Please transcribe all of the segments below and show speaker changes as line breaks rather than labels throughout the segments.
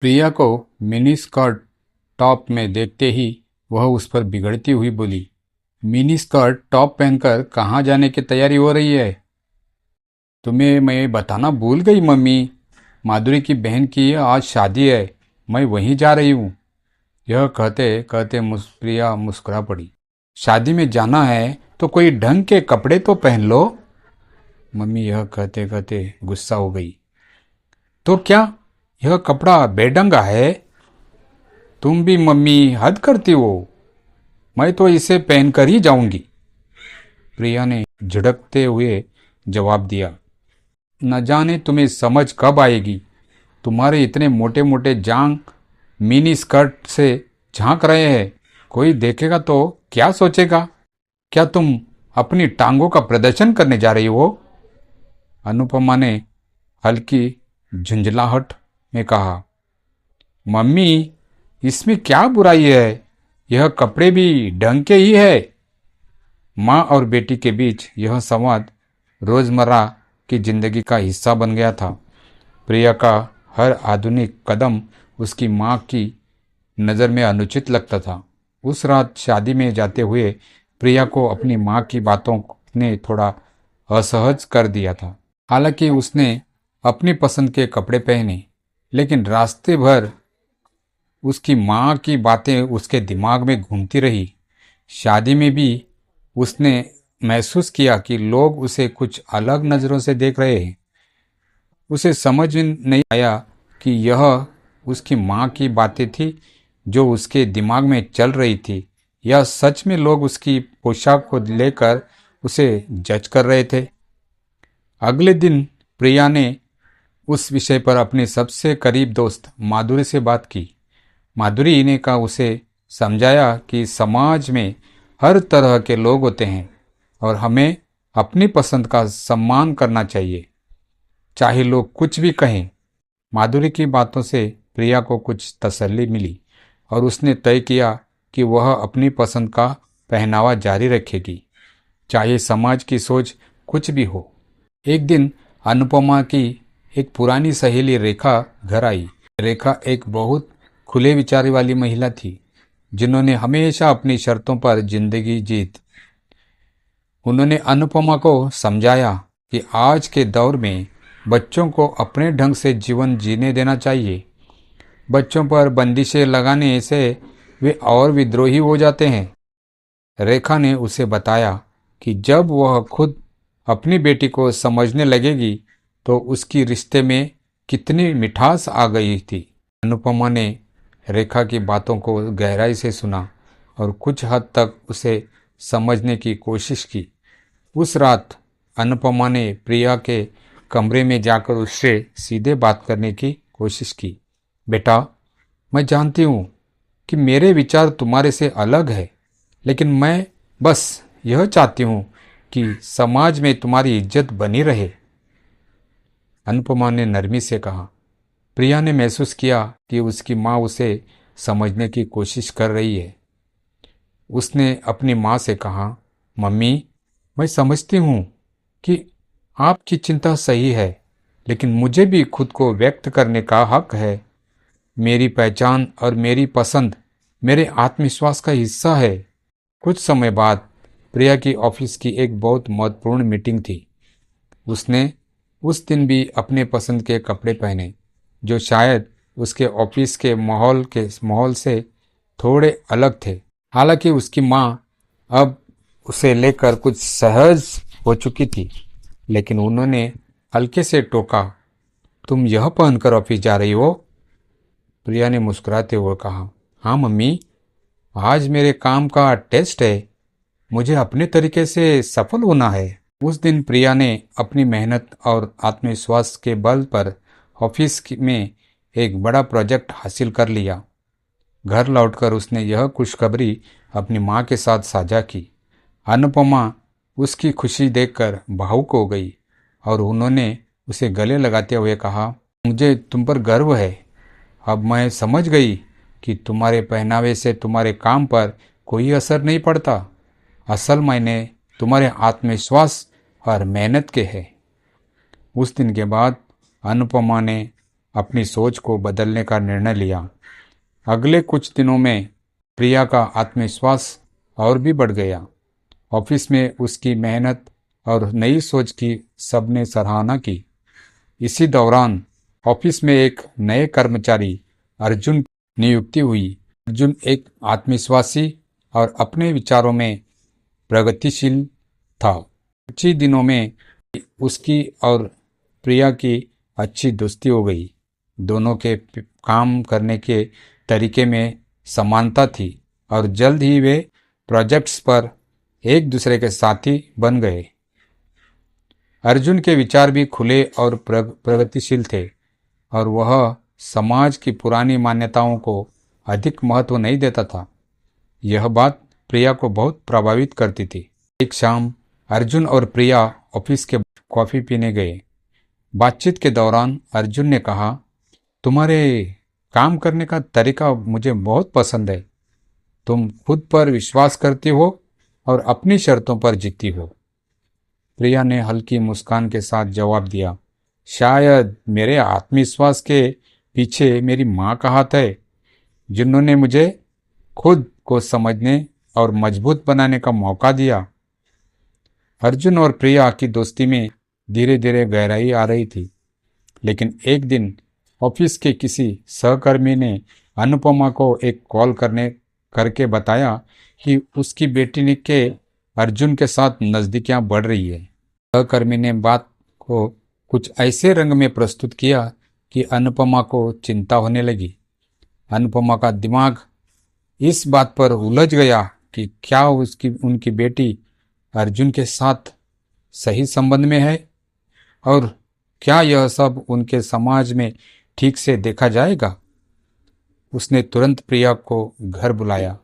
प्रिया को mini skirt top में देखते ही वह उस पर बिगड़ती हुई बोली, मिनी स्कर्ट टॉप पहनकर कहाँ जाने की तैयारी हो रही है? तुम्हें मैं बताना भूल गई मम्मी। माधुरी की बहन की आज शादी है, मैं वहीं जा रही हूँ। यह कहते कहते प्रिया मुस्कुरा पड़ी। शादी में जाना है तो कोई ढंग के कपड़े तो पहन लो। मम्मी यह कहते कहते गुस्सा हो गई। तो क्या यह कपड़ा बेढंगा है? तुम भी मम्मी हद करती हो। मैं तो इसे पहनकर ही जाऊंगी, प्रिया ने झिड़कते हुए जवाब दिया। न जाने तुम्हें समझ कब आएगी। तुम्हारे इतने मोटे मोटे जांग मिनी स्कर्ट से झांक रहे हैं। कोई देखेगा तो क्या सोचेगा? क्या तुम अपनी टांगों का प्रदर्शन करने जा रही हो? अनुपमा ने हल्की झुंझलाहट में कहा। मम्मी, इसमें क्या बुराई है? यह कपड़े भी ढंग के ही है। माँ और बेटी के बीच यह संवाद रोजमर्रा की जिंदगी का हिस्सा बन गया था। प्रिया का हर आधुनिक कदम उसकी माँ की नज़र में अनुचित लगता था। उस रात शादी में जाते हुए प्रिया को अपनी माँ की बातों ने थोड़ा असहज कर दिया था। हालांकि उसने अपनी पसंद के कपड़े पहने, लेकिन रास्ते भर उसकी माँ की बातें उसके दिमाग में घूमती रही। शादी में भी उसने महसूस किया कि लोग उसे कुछ अलग नज़रों से देख रहे हैं। उसे समझ नहीं आया कि यह उसकी माँ की बातें थी जो उसके दिमाग में चल रही थी, या सच में लोग उसकी पोशाक को लेकर उसे जज कर रहे थे। अगले दिन प्रिया ने उस विषय पर अपने सबसे करीब दोस्त माधुरी से बात की। माधुरी ने का उसे समझाया कि समाज में हर तरह के लोग होते हैं और हमें अपनी पसंद का सम्मान करना चाहिए, चाहे लोग कुछ भी कहें। माधुरी की बातों से प्रिया को कुछ तसल्ली मिली और उसने तय किया कि वह अपनी पसंद का पहनावा जारी रखेगी, चाहे समाज की सोच कुछ भी हो। एक दिन अनुपमा की एक पुरानी सहेली रेखा घर आई। रेखा एक बहुत खुले विचार वाली महिला थी, जिन्होंने हमेशा अपनी शर्तों पर जिंदगी जीत। उन्होंने अनुपमा को समझाया कि आज के दौर में बच्चों को अपने ढंग से जीवन जीने देना चाहिए। बच्चों पर बंदिशें लगाने से वे और विद्रोही हो जाते हैं। रेखा ने उसे बताया कि जब वह खुद अपनी बेटी को समझने लगेगी तो उसकी रिश्ते में कितनी मिठास आ गई थी। अनुपमा ने रेखा की बातों को गहराई से सुना और कुछ हद तक उसे समझने की कोशिश की। उस रात अनुपमा ने प्रिया के कमरे में जाकर उससे सीधे बात करने की कोशिश की। बेटा, मैं जानती हूँ कि मेरे विचार तुम्हारे से अलग है, लेकिन मैं बस यह चाहती हूँ कि समाज में तुम्हारी इज्जत बनी रहे, अनुपमा ने नरमी से कहा। प्रिया ने महसूस किया कि उसकी माँ उसे समझने की कोशिश कर रही है। उसने अपनी माँ से कहा, मम्मी, मैं समझती हूँ कि आपकी चिंता सही है, लेकिन मुझे भी खुद को व्यक्त करने का हक है। मेरी पहचान और मेरी पसंद मेरे आत्मविश्वास का हिस्सा है। कुछ समय बाद प्रिया की ऑफिस की एक बहुत महत्वपूर्ण मीटिंग थी। उसने उस दिन भी अपने पसंद के कपड़े पहने, जो शायद उसके ऑफिस के माहौल से थोड़े अलग थे। हालांकि उसकी माँ अब उसे लेकर कुछ सहज हो चुकी थी, लेकिन उन्होंने हल्के से टोका, तुम यह पहनकर ऑफिस जा रही हो? प्रिया ने मुस्कुराते हुए कहा, हाँ मम्मी, आज मेरे काम का टेस्ट है। मुझे अपने तरीके से सफल होना है। उस दिन प्रिया ने अपनी मेहनत और आत्मविश्वास के बल पर ऑफिस में एक बड़ा प्रोजेक्ट हासिल कर लिया। घर लौटकर उसने यह खुशखबरी अपनी माँ के साथ साझा की। अनुपमा उसकी खुशी देखकर भावुक हो गई और उन्होंने उसे गले लगाते हुए कहा, मुझे तुम पर गर्व है। अब मैं समझ गई कि तुम्हारे पहनावे से तुम्हारे काम पर कोई असर नहीं पड़ता। असल मायने तुम्हारे आत्मविश्वास और मेहनत के है। उस दिन के बाद अनुपमा ने अपनी सोच को बदलने का निर्णय लिया। अगले कुछ दिनों में प्रिया का आत्मविश्वास और भी बढ़ गया। ऑफिस में उसकी मेहनत और नई सोच की सबने सराहना की। इसी दौरान ऑफिस में एक नए कर्मचारी अर्जुन की नियुक्ति हुई। अर्जुन एक आत्मविश्वासी और अपने विचारों में प्रगतिशील था। कुछ ही दिनों में उसकी और प्रिया की अच्छी दोस्ती हो गई। दोनों के काम करने के तरीके में समानता थी और जल्द ही वे प्रोजेक्ट्स पर एक दूसरे के साथी बन गए। अर्जुन के विचार भी खुले और प्रगतिशील थे और वह समाज की पुरानी मान्यताओं को अधिक महत्व नहीं देता था। यह बात प्रिया को बहुत प्रभावित करती थी। एक शाम अर्जुन और प्रिया ऑफिस के कॉफी पीने गए। बातचीत के दौरान अर्जुन ने कहा, तुम्हारे काम करने का तरीका मुझे बहुत पसंद है। तुम खुद पर विश्वास करती हो और अपनी शर्तों पर जीतती हो। प्रिया ने हल्की मुस्कान के साथ जवाब दिया, शायद मेरे आत्मविश्वास के पीछे मेरी माँ का हाथ है, जिन्होंने मुझे खुद को समझने और मजबूत बनाने का मौका दिया। अर्जुन और प्रिया की दोस्ती में धीरे धीरे गहराई आ रही थी, लेकिन एक दिन ऑफिस के किसी सहकर्मी ने अनुपमा को एक कॉल करके बताया कि उसकी बेटी ने के अर्जुन के साथ नज़दीकियां बढ़ रही है। सहकर्मी ने बात को कुछ ऐसे रंग में प्रस्तुत किया कि अनुपमा को चिंता होने लगी। अनुपमा का दिमाग इस बात पर उलझ गया कि क्या उनकी बेटी अर्जुन के साथ सही संबंध में है और क्या यह सब उनके समाज में ठीक से देखा जाएगा। उसने तुरंत प्रिया को घर बुलाया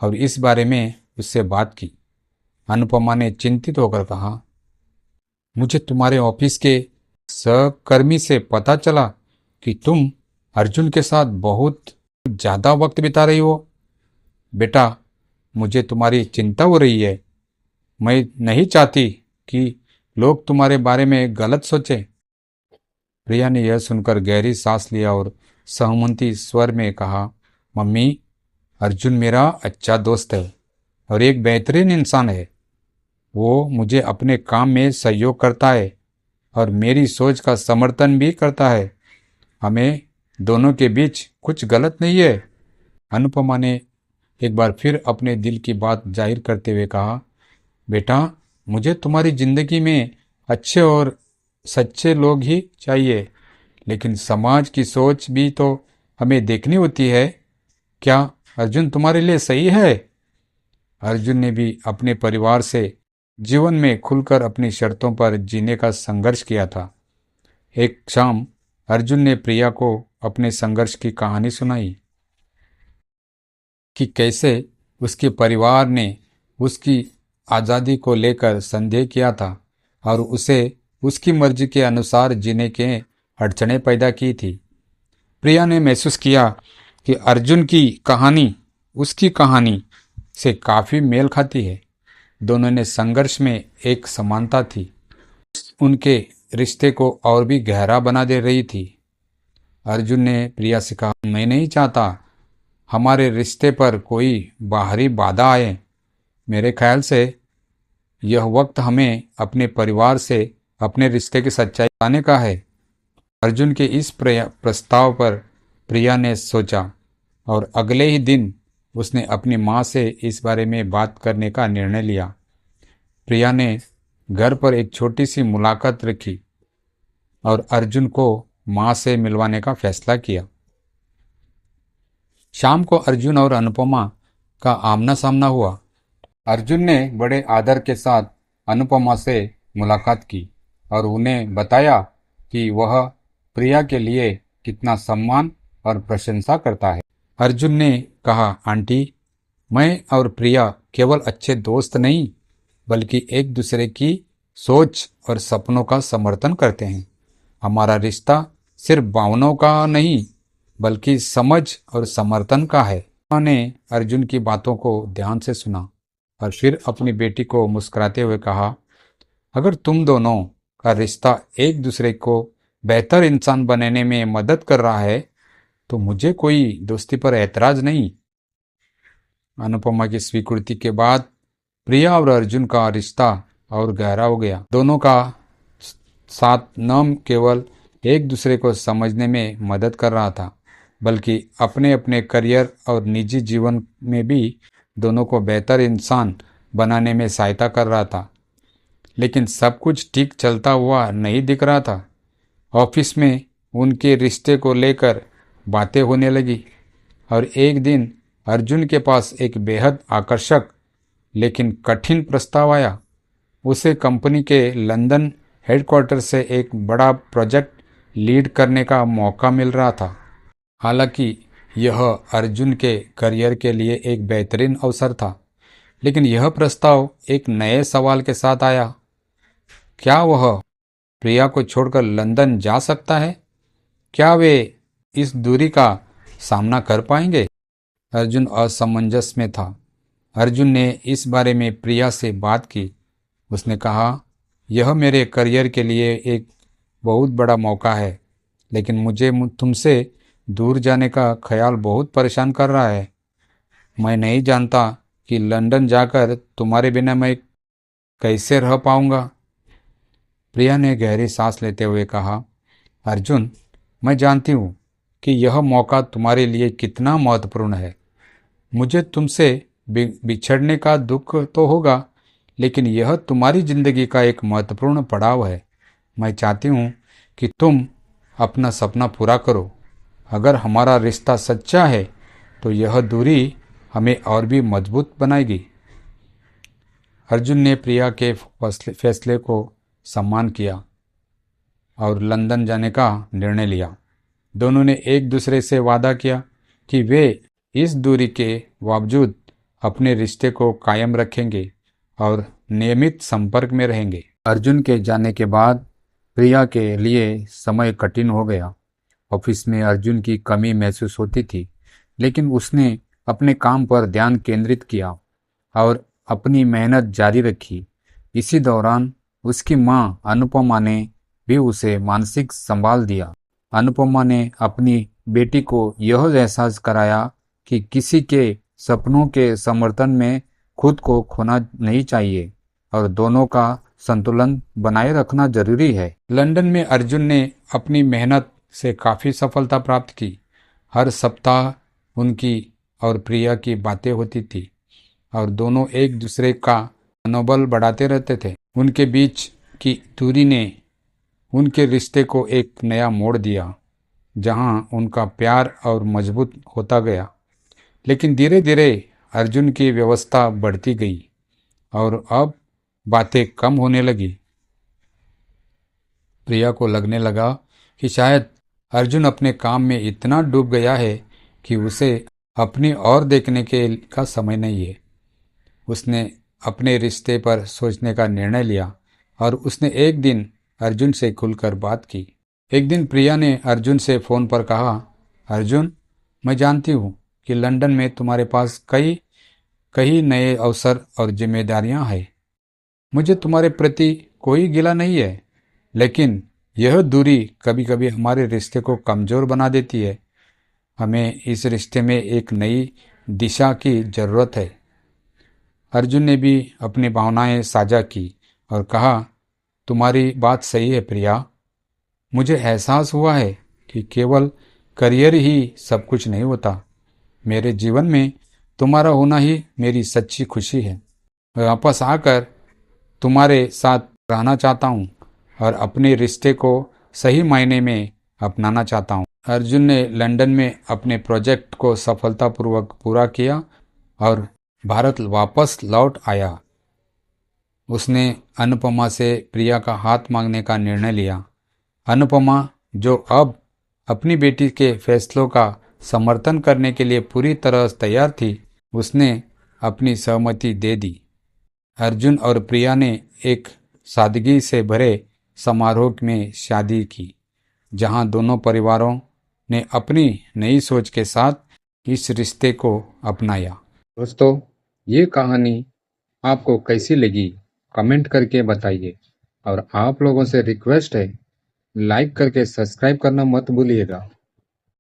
और इस बारे में उससे बात की। अनुपमा ने चिंतित होकर कहा, मुझे तुम्हारे ऑफिस के सहकर्मी से पता चला कि तुम अर्जुन के साथ बहुत ज़्यादा वक्त बिता रही हो। बेटा, मुझे तुम्हारी चिंता हो रही है। मैं नहीं चाहती कि लोग तुम्हारे बारे में गलत सोचें। प्रिया ने यह सुनकर गहरी सांस लिया और सहमति स्वर में कहा, मम्मी, अर्जुन मेरा अच्छा दोस्त है और एक बेहतरीन इंसान है। वो मुझे अपने काम में सहयोग करता है और मेरी सोच का समर्थन भी करता है। हमें दोनों के बीच कुछ गलत नहीं है। अनुपमा ने एक बार फिर अपने दिल की बात जाहिर करते हुए कहा, बेटा, मुझे तुम्हारी जिंदगी में अच्छे और सच्चे लोग ही चाहिए, लेकिन समाज की सोच भी तो हमें देखनी होती है। क्या अर्जुन तुम्हारे लिए सही है? अर्जुन ने भी अपने परिवार से जीवन में खुलकर अपनी शर्तों पर जीने का संघर्ष किया था। एक शाम अर्जुन ने प्रिया को अपने संघर्ष की कहानी सुनाई कि कैसे उसके परिवार ने उसकी आज़ादी को लेकर संदेह किया था और उसे उसकी मर्जी के अनुसार जीने के अड़चनें पैदा की थी। प्रिया ने महसूस किया कि अर्जुन की कहानी उसकी कहानी से काफ़ी मेल खाती है। दोनों ने संघर्ष में एक समानता थी, उनके रिश्ते को और भी गहरा बना दे रही थी। अर्जुन ने प्रिया से कहा, मैं नहीं चाहता हमारे रिश्ते पर कोई बाहरी बाधा आए। मेरे ख्याल से यह वक्त हमें अपने परिवार से अपने रिश्ते की सच्चाई बताने का है। अर्जुन के इस प्रस्ताव पर प्रिया ने सोचा और अगले ही दिन उसने अपनी माँ से इस बारे में बात करने का निर्णय लिया। प्रिया ने घर पर एक छोटी सी मुलाकात रखी और अर्जुन को माँ से मिलवाने का फैसला किया। शाम को अर्जुन और अनुपमा का आमना सामना हुआ। अर्जुन ने बड़े आदर के साथ अनुपमा से मुलाकात की और उन्हें बताया कि वह प्रिया के लिए कितना सम्मान और प्रशंसा करता है। अर्जुन ने कहा, आंटी, मैं और प्रिया केवल अच्छे दोस्त नहीं बल्कि एक दूसरे की सोच और सपनों का समर्थन करते हैं। हमारा रिश्ता सिर्फ भावनाओं का नहीं बल्कि समझ और समर्थन का है। उन्होंने अर्जुन की बातों को ध्यान से सुना और फिर अपनी बेटी को मुस्कुराते हुए कहा, अगर तुम दोनों का रिश्ता एक दूसरे को बेहतर इंसान बनने में मदद कर रहा है तो मुझे कोई दोस्ती पर ऐतराज नहीं। अनुपमा की स्वीकृति के बाद प्रिया और अर्जुन का रिश्ता और गहरा हो गया। दोनों का साथ न केवल एक दूसरे को समझने में मदद कर रहा था, बल्कि अपने अपने करियर और निजी जीवन में भी दोनों को बेहतर इंसान बनाने में सहायता कर रहा था। लेकिन सब कुछ ठीक चलता हुआ नहीं दिख रहा था। ऑफिस में उनके रिश्ते को लेकर बातें होने लगी और एक दिन अर्जुन के पास एक बेहद आकर्षक लेकिन कठिन प्रस्ताव आया। उसे कंपनी के लंदन हेडक्वार्टर से एक बड़ा प्रोजेक्ट लीड करने का मौका मिल रहा था। हालांकि यह अर्जुन के करियर के लिए एक बेहतरीन अवसर था, लेकिन यह प्रस्ताव एक नए सवाल के साथ आया। क्या वह प्रिया को छोड़कर लंदन जा सकता है? क्या वे इस दूरी का सामना कर पाएंगे? अर्जुन असमंजस में था। अर्जुन ने इस बारे में प्रिया से बात की। उसने कहा, यह मेरे करियर के लिए एक बहुत बड़ा मौका है, लेकिन मुझे तुमसे दूर जाने का ख्याल बहुत परेशान कर रहा है। मैं नहीं जानता कि लंदन जाकर तुम्हारे बिना मैं कैसे रह पाऊंगा। प्रिया ने गहरी सांस लेते हुए कहा, अर्जुन, मैं जानती हूँ कि यह मौका तुम्हारे लिए कितना महत्वपूर्ण है। मुझे तुमसे बिछड़ने का दुख तो होगा, लेकिन यह तुम्हारी जिंदगी का एक महत्वपूर्ण पड़ाव है। मैं चाहती हूँ कि तुम अपना सपना पूरा करो। अगर हमारा रिश्ता सच्चा है तो यह दूरी हमें और भी मजबूत बनाएगी। अर्जुन ने प्रिया के फैसले को सम्मान किया और लंदन जाने का निर्णय लिया। दोनों ने एक दूसरे से वादा किया कि वे इस दूरी के बावजूद अपने रिश्ते को कायम रखेंगे और नियमित संपर्क में रहेंगे। अर्जुन के जाने के बाद प्रिया के लिए समय कठिन हो गया। ऑफिस में अर्जुन की कमी महसूस होती थी, लेकिन उसने अपने काम पर ध्यान केंद्रित किया और अपनी मेहनत जारी रखी। इसी दौरान उसकी मां अनुपमा ने भी उसे मानसिक संभाल दिया। अनुपमा ने अपनी बेटी को यह एहसास कराया कि किसी के सपनों के समर्थन में खुद को खोना नहीं चाहिए और दोनों का संतुलन बनाए रखना जरूरी है। लंदन में अर्जुन ने अपनी मेहनत से काफ़ी सफलता प्राप्त की। हर सप्ताह उनकी और प्रिया की बातें होती थी और दोनों एक दूसरे का मनोबल बढ़ाते रहते थे। उनके बीच की दूरी ने उनके रिश्ते को एक नया मोड़ दिया, जहां उनका प्यार और मजबूत होता गया। लेकिन धीरे धीरे अर्जुन की व्यवस्था बढ़ती गई और अब बातें कम होने लगी। प्रिया को लगने लगा कि शायद अर्जुन अपने काम में इतना डूब गया है कि उसे अपनी ओर देखने का समय नहीं है। उसने अपने रिश्ते पर सोचने का निर्णय लिया और उसने एक दिन अर्जुन से खुलकर बात की। एक दिन प्रिया ने अर्जुन से फ़ोन पर कहा, अर्जुन, मैं जानती हूँ कि लंदन में तुम्हारे पास कई नए अवसर और जिम्मेदारियां हैं। मुझे तुम्हारे प्रति कोई गिला नहीं है, लेकिन यह दूरी कभी कभी हमारे रिश्ते को कमज़ोर बना देती है। हमें इस रिश्ते में एक नई दिशा की ज़रूरत है। अर्जुन ने भी अपनी भावनाएं साझा की और कहा, तुम्हारी बात सही है प्रिया। मुझे एहसास हुआ है कि केवल करियर ही सब कुछ नहीं होता। मेरे जीवन में तुम्हारा होना ही मेरी सच्ची खुशी है। मैं वापस आकर तुम्हारे साथ रहना चाहता हूँ और अपने रिश्ते को सही मायने में अपनाना चाहता हूँ। अर्जुन ने लंदन में अपने प्रोजेक्ट को सफलतापूर्वक पूरा किया और भारत वापस लौट आया। उसने अनुपमा से प्रिया का हाथ मांगने का निर्णय लिया। अनुपमा, जो अब अपनी बेटी के फैसलों का समर्थन करने के लिए पूरी तरह तैयार थी, उसने अपनी सहमति दे दी। अर्जुन और प्रिया ने एक सादगी से भरे समारोह में शादी की, जहां दोनों परिवारों ने अपनी नई सोच के साथ इस रिश्ते को अपनाया। दोस्तों, ये कहानी आपको कैसी लगी कमेंट करके बताइए और आप लोगों से रिक्वेस्ट है लाइक करके सब्सक्राइब करना मत भूलिएगा।